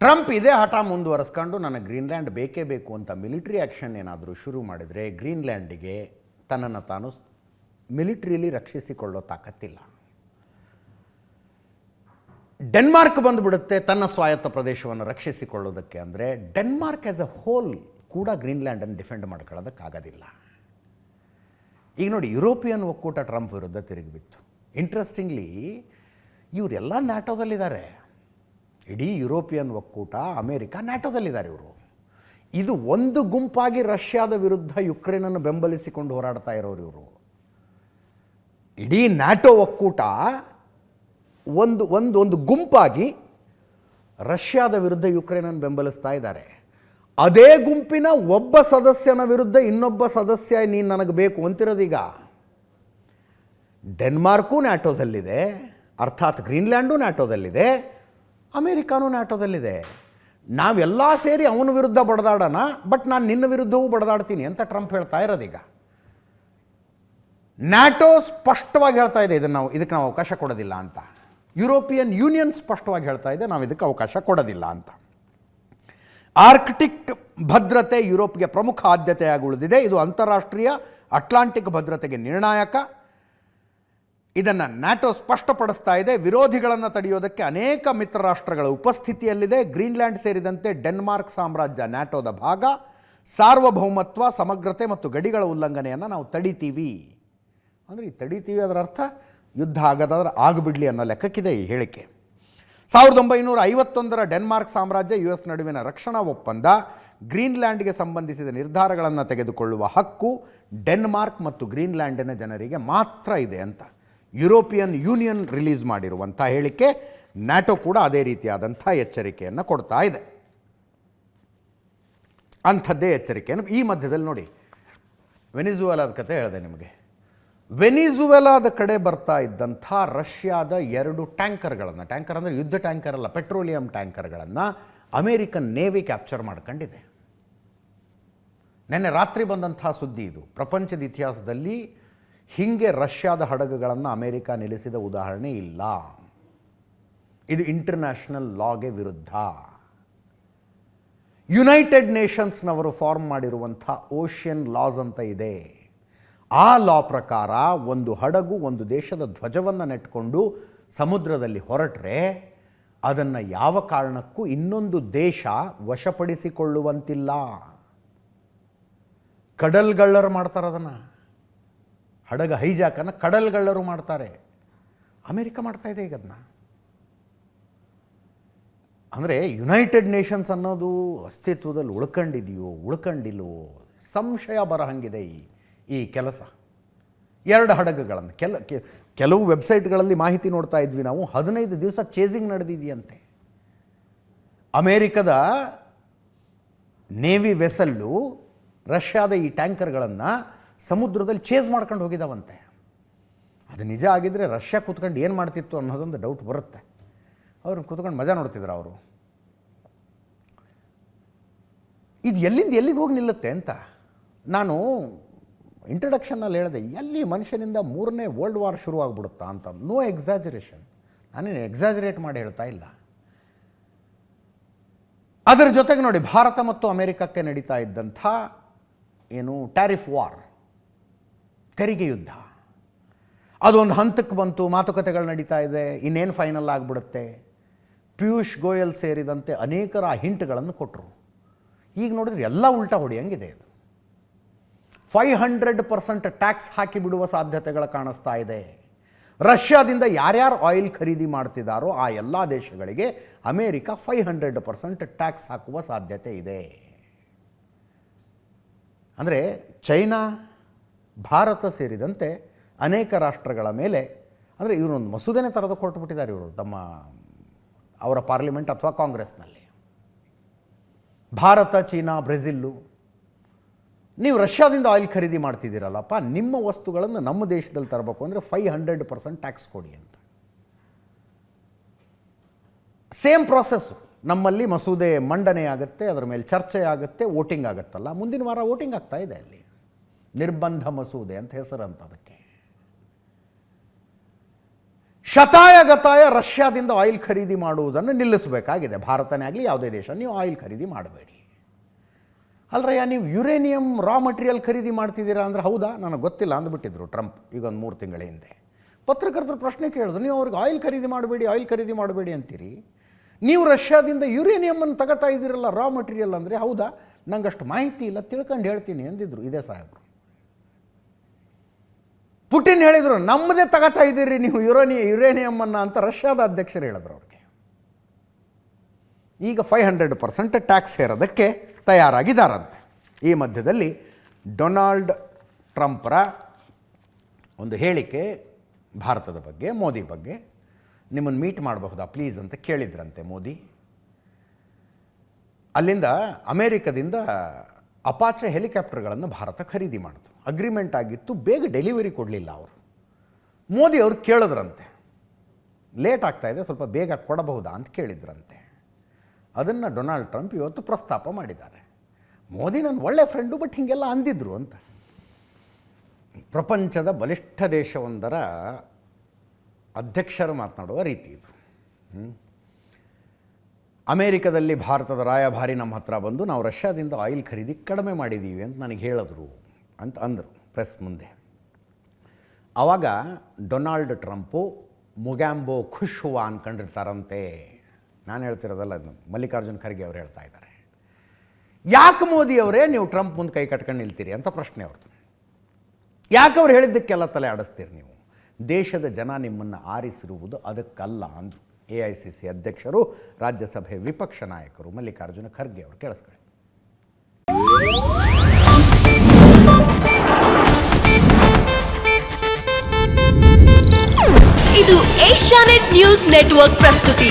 Trump ಇದೇ ಹಠ ಮುಂದುವರಿಸ್ಕೊಂಡು ನನಗೆ ಗ್ರೀನ್ಲ್ಯಾಂಡ್ ಬೇಕೇ ಬೇಕು ಅಂತ ಮಿಲಿಟ್ರಿ ಆ್ಯಕ್ಷನ್ ಏನಾದರೂ ಶುರು ಮಾಡಿದರೆ ಗ್ರೀನ್ಲ್ಯಾಂಡಿಗೆ ತನ್ನನ್ನು ತಾನು ಮಿಲಿಟ್ರಿಯಲ್ಲಿ ರಕ್ಷಿಸಿಕೊಳ್ಳೋ ತಾಕತ್ತಿಲ್ಲ. ಡೆನ್ಮಾರ್ಕ್ ಬಂದುಬಿಡುತ್ತೆ ತನ್ನ ಸ್ವಾಯತ್ತ ಪ್ರದೇಶವನ್ನು ರಕ್ಷಿಸಿಕೊಳ್ಳೋದಕ್ಕೆ. ಅಂದರೆ ಡೆನ್ಮಾರ್ಕ್ ಆ್ಯಸ್ ಅ ಹೋಲ್ ಕೂಡ ಗ್ರೀನ್ಲ್ಯಾಂಡನ್ನು ಡಿಫೆಂಡ್ ಮಾಡ್ಕೊಳ್ಳೋದಕ್ಕಾಗೋದಿಲ್ಲ. ಈಗ ನೋಡಿ, ಯುರೋಪಿಯನ್ ಒಕ್ಕೂಟ ಟ್ರಂಪ್ ವಿರುದ್ಧ ತಿರುಗಿಬಿತ್ತು. ಇಂಟ್ರೆಸ್ಟಿಂಗ್ಲಿ ಇವರೆಲ್ಲ ನ್ಯಾಟೋದಲ್ಲಿದ್ದಾರೆ. ಇಡೀ ಯುರೋಪಿಯನ್ ಒಕ್ಕೂಟ, ಅಮೇರಿಕ ನ್ಯಾಟೋದಲ್ಲಿದ್ದಾರೆ. ಇದು ಒಂದು ಗುಂಪಾಗಿ ರಷ್ಯಾದ ವಿರುದ್ಧ ಯುಕ್ರೇನನ್ನು ಬೆಂಬಲಿಸಿಕೊಂಡು ಹೋರಾಡ್ತಾ ಇರೋರು ಇವರು. ಇಡೀ ನ್ಯಾಟೋ ಒಕ್ಕೂಟ ಒಂದು ಗುಂಪಾಗಿ ರಷ್ಯಾದ ವಿರುದ್ಧ ಯುಕ್ರೇನನ್ನು ಬೆಂಬಲಿಸ್ತಾ ಇದ್ದಾರೆ. ಅದೇ ಗುಂಪಿನ ಒಬ್ಬ ಸದಸ್ಯನ ವಿರುದ್ಧ ಇನ್ನೊಬ್ಬ ಸದಸ್ಯ ನೀನು ನನಗೆ ಬೇಕು ಅಂತಿರೋದೀಗ. ಡೆನ್ಮಾರ್ಕು ನ್ಯಾಟೋದಲ್ಲಿದೆ, ಅರ್ಥಾತ್ ಗ್ರೀನ್ಲ್ಯಾಂಡು ನ್ಯಾಟೋದಲ್ಲಿದೆ, ಅಮೇರಿಕಾನೂ ನ್ಯಾಟೋದಲ್ಲಿದೆ. ನಾವೆಲ್ಲ ಸೇರಿ ಅವನ ವಿರುದ್ಧ ಬಡದಾಡೋಣ, ಬಟ್ ನಾನು ನಿನ್ನ ವಿರುದ್ಧವೂ ಬಡದಾಡ್ತೀನಿ ಅಂತ ಟ್ರಂಪ್ ಹೇಳ್ತಾ ಇರೋದೀಗ. ನ್ಯಾಟೋ ಸ್ಪಷ್ಟವಾಗಿ ಹೇಳ್ತಾ ಇದೆ ಇದಕ್ಕೆ ನಾವು ಅವಕಾಶ ಕೊಡೋದಿಲ್ಲ ಅಂತ. ಯುರೋಪಿಯನ್ ಯೂನಿಯನ್ ಸ್ಪಷ್ಟವಾಗಿ ಹೇಳ್ತಾ ಇದೆ ನಾವು ಇದಕ್ಕೆ ಅವಕಾಶ ಕೊಡೋದಿಲ್ಲ ಅಂತ. ಆರ್ಕ್ಟಿಕ್ ಭದ್ರತೆ ಯುರೋಪ್ಗೆ ಪ್ರಮುಖ ಆದ್ಯತೆಯಾಗಿ ಉಳಿದಿದೆ. ಇದು ಅಂತಾರಾಷ್ಟ್ರೀಯ ಅಟ್ಲಾಂಟಿಕ್ ಭದ್ರತೆಗೆ ನಿರ್ಣಾಯಕ. ಇದನ್ನು ನ್ಯಾಟೋ ಸ್ಪಷ್ಟಪಡಿಸ್ತಾ ಇದೆ. ವಿರೋಧಿಗಳನ್ನು ತಡೆಯೋದಕ್ಕೆ ಅನೇಕ ಮಿತ್ರ ರಾಷ್ಟ್ರಗಳ ಉಪಸ್ಥಿತಿಯಲ್ಲಿದೆ. ಗ್ರೀನ್ಲ್ಯಾಂಡ್ ಸೇರಿದಂತೆ ಡೆನ್ಮಾರ್ಕ್ ಸಾಮ್ರಾಜ್ಯ ನ್ಯಾಟೋದ ಭಾಗ. ಸಾರ್ವಭೌಮತ್ವ, ಸಮಗ್ರತೆ ಮತ್ತು ಗಡಿಗಳ ಉಲ್ಲಂಘನೆಯನ್ನು ನಾವು ತಡಿತೀವಿ. ಅಂದರೆ ಈ ತಡಿತೀವಿ ಅದರ ಅರ್ಥ ಯುದ್ಧ ಆಗೋದಾದ್ರೆ ಆಗಿಬಿಡಲಿ ಅನ್ನೋ ಲೆಕ್ಕಕ್ಕಿದೆ ಈ ಹೇಳಿಕೆ. 1951 ಡೆನ್ಮಾರ್ಕ್ ಸಾಮ್ರಾಜ್ಯ US ನಡುವಿನ ರಕ್ಷಣಾ ಒಪ್ಪಂದ ಗ್ರೀನ್ಲ್ಯಾಂಡ್ಗೆ ಸಂಬಂಧಿಸಿದ ನಿರ್ಧಾರಗಳನ್ನು ತೆಗೆದುಕೊಳ್ಳುವ ಹಕ್ಕು ಡೆನ್ಮಾರ್ಕ್ ಮತ್ತು ಗ್ರೀನ್ಲ್ಯಾಂಡಿನ ಜನರಿಗೆ ಮಾತ್ರ ಇದೆ ಅಂತ ಯುರೋಪಿಯನ್ ಯೂನಿಯನ್ ರಿಲೀಸ್ ಮಾಡಿರುವಂಥ ಹೇಳಿಕೆ. ನ್ಯಾಟೋ ಕೂಡ ಅದೇ ರೀತಿಯಾದಂಥ ಎಚ್ಚರಿಕೆಯನ್ನು ಕೊಡ್ತಾ ಇದೆ. ಅಂಥದ್ದೇ ಎಚ್ಚರಿಕೆಯನ್ನು ಈ ಮಧ್ಯದಲ್ಲಿ ನೋಡಿ, ವೆನಿಜುವೆಲಾದ ಕತೆ ಹೇಳಿದೆ ನಿಮಗೆ. ವೆನಿಜುವೆಲಾದ ಕಡೆ ಬರ್ತಾ ಇದ್ದಂಥ ರಷ್ಯಾದ 2 ಟ್ಯಾಂಕರ್ಗಳನ್ನು, ಟ್ಯಾಂಕರ್ ಅಂದರೆ ಯುದ್ಧ ಟ್ಯಾಂಕರ್ ಅಲ್ಲ, ಪೆಟ್ರೋಲಿಯಂ ಟ್ಯಾಂಕರ್ಗಳನ್ನು ಅಮೇರಿಕನ್ ನೇವಿ ಕ್ಯಾಪ್ಚರ್ ಮಾಡ್ಕೊಂಡಿದೆ. ನೆನ್ನೆ ರಾತ್ರಿ ಬಂದಂಥ ಸುದ್ದಿ ಇದು. ಪ್ರಪಂಚದ ಇತಿಹಾಸದಲ್ಲಿ ಹೀಗೆ ರಷ್ಯಾದ ಹಡಗುಗಳನ್ನು ಅಮೇರಿಕ ನಿಲ್ಲಿಸಿದ ಉದಾಹರಣೆ ಇಲ್ಲ. ಇದು ಇಂಟರ್ನ್ಯಾಷನಲ್ ಲಾಗೆ ವಿರುದ್ಧ. ಯುನೈಟೆಡ್ ನೇಷನ್ಸ್ನವರು ಫಾರ್ಮ್ ಮಾಡಿರುವಂಥ ಓಷಿಯನ್ ಲಾಸ್ ಅಂತ ಇದೆ. ಆ ಲಾ ಪ್ರಕಾರ ಒಂದು ಹಡಗು ಒಂದು ದೇಶದ ಧ್ವಜವನ್ನು ನೆಟ್ಕೊಂಡು ಸಮುದ್ರದಲ್ಲಿ ಹೊರಟ್ರೆ ಅದನ್ನು ಯಾವ ಕಾರಣಕ್ಕೂ ಇನ್ನೊಂದು ದೇಶ ವಶಪಡಿಸಿಕೊಳ್ಳುವಂತಿಲ್ಲ. ಕಡಲ್ಗಳ್ಳರು ಮಾಡ್ತಾರೆ ಅದನ್ನು, ಹಡಗ ಹೈಜಾಕನ್ನು ಕಡಲ್ಗಳ್ಳರು ಮಾಡ್ತಾರೆ. ಅಮೇರಿಕ ಮಾಡ್ತಾ ಇದೆ ಈಗ ಅದನ್ನ. ಅಂದರೆ ಯುನೈಟೆಡ್ ನೇಷನ್ಸ್ ಅನ್ನೋದು ಅಸ್ತಿತ್ವದಲ್ಲಿ ಉಳ್ಕೊಂಡಿಲ್ವೋ ಸಂಶಯ ಬರಹಂಗಿದೆ ಈ ಕೆಲಸ. 2 ಹಡಗುಗಳನ್ನು ಕೆಲವು ವೆಬ್ಸೈಟ್ಗಳಲ್ಲಿ ಮಾಹಿತಿ ನೋಡ್ತಾ ಇದ್ವಿ ನಾವು. 15 ದಿವಸ ಚೇಸಿಂಗ್ ನಡೆದಿದೆಯಂತೆ. ಅಮೇರಿಕದ ನೇವಿ ವೆಸಲ್ಲು ರಷ್ಯಾದ ಈ ಟ್ಯಾಂಕರ್ಗಳನ್ನು ಸಮುದ್ರದಲ್ಲಿ ಚೇಸ್ ಮಾಡ್ಕೊಂಡು ಹೋಗಿದ್ದಾವಂತೆ. ಅದು ನಿಜ ಆಗಿದ್ದರೆ ರಷ್ಯಾ ಕೂತ್ಕೊಂಡು ಏನು ಮಾಡ್ತಿತ್ತು ಅನ್ನೋದೊಂದು ಡೌಟ್ ಬರುತ್ತೆ. ಅವ್ರನ್ನ ಕೂತ್ಕೊಂಡು ಮಜಾ ನೋಡ್ತಿದ್ರು ಅವರು. ಇದು ಎಲ್ಲಿಂದ ಎಲ್ಲಿಗೆ ಹೋಗಿ ನಿಲ್ಲುತ್ತೆ ಅಂತ ನಾನು ಇಂಟ್ರಡಕ್ಷನ್ನಲ್ಲಿ ಹೇಳಿದೆ. ಎಲ್ಲಿ ಮನುಷ್ಯನಿಂದ 3ನೇ ವರ್ಲ್ಡ್ ವಾರ್ ಶುರುವಾಗ್ಬಿಡುತ್ತಾ ಅಂತ. ನೋ ಎಕ್ಸಾಜರೇಷನ್, ನಾನೇನು ಎಕ್ಸಾಜರೇಟ್ ಮಾಡಿ ಹೇಳ್ತಾ ಇಲ್ಲ. ಅದರ ಜೊತೆಗೆ ನೋಡಿ, ಭಾರತ ಮತ್ತು ಅಮೇರಿಕಕ್ಕೆ ನಡೀತಾ ಇದ್ದಂಥ ಟ್ಯಾರಿಫ್ ವಾರ್, ತೆರಿಗೆ ಯುದ್ಧ, ಅದೊಂದು ಹಂತಕ್ಕೆ ಬಂತು. ಮಾತುಕತೆಗಳು ನಡೀತಾ ಇದೆ, ಇನ್ನೇನು ಫೈನಲ್ ಆಗಿಬಿಡುತ್ತೆ. ಪಿಯೂಷ್ ಗೋಯಲ್ ಸೇರಿದಂತೆ ಅನೇಕರ ಹಿಂಟ್ಗಳನ್ನು ಕೊಟ್ಟರು. ಈಗ ನೋಡಿದ್ರೆ ಎಲ್ಲ ಉಲ್ಟಾ ಹೊಡೆಯಂಗಿದೆ. ಇದು 500% ಟ್ಯಾಕ್ಸ್ ಹಾಕಿಬಿಡುವ ಸಾಧ್ಯತೆಗಳು ಕಾಣಿಸ್ತಾ ಇದೆ. ರಷ್ಯಾದಿಂದ ಯಾರ್ಯಾರು ಆಯಿಲ್ ಖರೀದಿ ಮಾಡ್ತಿದ್ದಾರೋ ಆ ಎಲ್ಲ ದೇಶಗಳಿಗೆ ಅಮೇರಿಕ 500% ಟ್ಯಾಕ್ಸ್ ಹಾಕುವ ಸಾಧ್ಯತೆ ಇದೆ. ಅಂದರೆ ಚೈನಾ, ಭಾರತ ಸೇರಿದಂತೆ ಅನೇಕ ರಾಷ್ಟ್ರಗಳ ಮೇಲೆ, ಅಂದರೆ ಇವರೊಂದು ಮಸೂದೆನೇ ತರದು ಕೊಟ್ಟುಬಿಟ್ಟಿದ್ದಾರೆ ಇವರು ಅವರ ಪಾರ್ಲಿಮೆಂಟ್ ಅಥವಾ ಕಾಂಗ್ರೆಸ್ನಲ್ಲಿ. ಭಾರತ, ಚೀನಾ, ಬ್ರೆಜಿಲ್ಲು, ನೀವು ರಷ್ಯಾದಿಂದ ಆಯಿಲ್ ಖರೀದಿ ಮಾಡ್ತಿದ್ದೀರಲ್ಲಪ್ಪ, ನಿಮ್ಮ ವಸ್ತುಗಳನ್ನು ನಮ್ಮ ದೇಶದಲ್ಲಿ ತರಬೇಕು ಅಂದರೆ 500% ಟ್ಯಾಕ್ಸ್ ಕೊಡಿ ಅಂತ. Same process. ನಮ್ಮಲ್ಲಿ ಮಸೂದೆ ಮಂಡನೆ ಆಗುತ್ತೆ, ಅದರ ಮೇಲೆ ಚರ್ಚೆ ಆಗುತ್ತೆ, ವೋಟಿಂಗ್ ಆಗುತ್ತಲ್ಲ. ಮುಂದಿನ ವಾರ ವೋಟಿಂಗ್ ಆಗ್ತಾ ಇದೆ ಅಲ್ಲಿ. ನಿರ್ಬಂಧ ಮಸೂದೆ ಅಂತ ಹೆಸರಂತ ಅದಕ್ಕೆ. ಶತಾಯಗತಾಯ ರಷ್ಯಾದಿಂದ ಆಯಿಲ್ ಖರೀದಿ ಮಾಡುವುದನ್ನು ನಿಲ್ಲಿಸಬೇಕಾಗಿದೆ. ಭಾರತನೇ ಆಗಲಿ ಯಾವುದೇ ದೇಶ, ನೀವು ಆಯಿಲ್ ಖರೀದಿ ಮಾಡಬೇಡಿ. ಅಲ್ರಯ್ಯ, ನೀವು ಯುರೇನಿಯಂ ರಾ ಮಟೀರಿಯಲ್ ಖರೀದಿ ಮಾಡ್ತಿದ್ದೀರಾ ಅಂದರೆ ಹೌದಾ, ನನಗೆ ಗೊತ್ತಿಲ್ಲ ಅಂದ್ಬಿಟ್ಟಿದ್ರು ಟ್ರಂಪ್ ಈಗ ಒಂದು 3 ತಿಂಗಳ ಹಿಂದೆ. ಪತ್ರಕರ್ತರು ಪ್ರಶ್ನೆ ಕೇಳಿದ್ರು, ನೀವು ಅವ್ರಿಗೆ ಆಯಿಲ್ ಖರೀದಿ ಮಾಡಬೇಡಿ ಅಂತೀರಿ, ನೀವು ರಷ್ಯಾದಿಂದ ಯುರೇನಿಯಮನ್ನು ತಗೋತಾ ಇದ್ದೀರಲ್ಲ ರಾ ಮಟೀರಿಯಲ್ ಅಂದರೆ ಹೌದಾ, ನಂಗಷ್ಟು ಮಾಹಿತಿ ಇಲ್ಲ, ತಿಳ್ಕೊಂಡು ಹೇಳ್ತೀನಿ ಅಂದಿದ್ರು ಇದೇ ಸಾಹೇಬರು. ಪುಟಿನ್ ಹೇಳಿದರು, ನಮ್ಮದೇ ತಗೋತಾ ಇದ್ದೀರಿ ನೀವು ಯುರೇನಿಯಮನ್ನು ಅಂತ ರಷ್ಯಾದ ಅಧ್ಯಕ್ಷರು ಹೇಳಿದ್ರು ಅವ್ರಿಗೆ. ಈಗ 500% ಟ್ಯಾಕ್ಸ್ ಹೇರೋದಕ್ಕೆ ತಯಾರಾಗಿದ್ದಾರಂತೆ. ಈ ಮಧ್ಯದಲ್ಲಿ ಡೊನಾಲ್ಡ್ ಟ್ರಂಪ್ರ ಒಂದು ಹೇಳಿಕೆ ಭಾರತದ ಬಗ್ಗೆ, ಮೋದಿ ಬಗ್ಗೆ, ನಿಮ್ಮನ್ನು ಮೀಟ್ ಮಾಡಬಹುದಾ ಪ್ಲೀಸ್ ಅಂತ ಕೇಳಿದ್ರಂತೆ ಮೋದಿ. ಅಲ್ಲಿಂದ ಅಮೇರಿಕದಿಂದ ಅಪಾಚೆ ಹೆಲಿಕಾಪ್ಟರ್ಗಳನ್ನು ಭಾರತ ಖರೀದಿ ಮಾಡಿತು. ಅಗ್ರಿಮೆಂಟ್ ಆಗಿತ್ತು, ಬೇಗ ಡೆಲಿವರಿ ಕೊಡಲಿಲ್ಲ ಅವರು. ಮೋದಿ ಅವರು ಕೇಳಿದ್ರಂತೆ, ಲೇಟ್ ಆಗ್ತಾಯಿದೆ, ಸ್ವಲ್ಪ ಬೇಗ ಕೊಡಬಹುದಾ ಅಂತ ಕೇಳಿದ್ರಂತೆ. ಅದನ್ನು ಡೊನಾಲ್ಡ್ ಟ್ರಂಪ್ ಇವತ್ತು ಪ್ರಸ್ತಾಪ ಮಾಡಿದ್ದಾರೆ. ಮೋದಿ ನನ್ನ ಒಳ್ಳೆ ಫ್ರೆಂಡು, ಬಟ್ ಹೀಗೆಲ್ಲ ಅಂದಿದ್ರು ಅಂತ. ಪ್ರಪಂಚದ ಬಲಿಷ್ಠ ದೇಶವೊಂದರ ಅಧ್ಯಕ್ಷರು ಮಾತನಾಡುವ ರೀತಿ ಇದು. ಅಮೇರಿಕದಲ್ಲಿ ಭಾರತದ ರಾಯಭಾರಿ ನಮ್ಮ ಹತ್ರ ಬಂದು ನಾವು ರಷ್ಯಾದಿಂದ ಆಯಿಲ್ ಖರೀದಿ ಕಡಿಮೆ ಮಾಡಿದ್ದೀವಿ ಅಂತ ನನಗೆ ಹೇಳಿದ್ರು ಅಂತ ಅಂದರು ಪ್ರೆಸ್ ಮುಂದೆ. ಆವಾಗ ಡೊನಾಲ್ಡ್ ಟ್ರಂಪು ಮುಗ್ಯಾಂಬೋ ಖುಷ್ ಹುವ ಅಂದ್ಕೊಂಡಿರ್ತಾರಂತೆ. ನಾನು ಹೇಳ್ತಿರೋದಲ್ಲ, ಮಲ್ಲಿಕಾರ್ಜುನ್ ಖರ್ಗೆ ಅವರು ಹೇಳ್ತಾ ಇದ್ದಾರೆ. ಯಾಕೆ ಮೋದಿಯವರೇ ನೀವು ಟ್ರಂಪ್ ಮುಂದೆ ಕೈ ಕಟ್ಕೊಂಡು ನಿಲ್ತೀರಿ ಅಂತ ಪ್ರಶ್ನೆ ಅವ್ರದ್ದು. ಯಾಕೆ ಅವ್ರು ಹೇಳಿದ್ದಕ್ಕೆಲ್ಲ ತಲೆ ಆಡಿಸ್ತೀರಿ ನೀವು? ದೇಶದ ಜನ ನಿಮ್ಮನ್ನು ಆರಿಸಿರುವುದು ಅದಕ್ಕಲ್ಲ ಅಂದರು AICC ಅಧ್ಯಕ್ಷರು, ರಾಜ್ಯಸಭೆ ವಿಪಕ್ಷ ನಾಯಕರು ಮಲ್ಲಿಕಾರ್ಜುನ ಖರ್ಗೆ ಅವರು. ಕೇಳಿಸ್ಕೊಳ್ಳಿ. ಇದು ಏಷ್ಯಾನೆಟ್ ನ್ಯೂಸ್ ನೆಟ್ವರ್ಕ್ ಪ್ರಸ್ತುತಿ.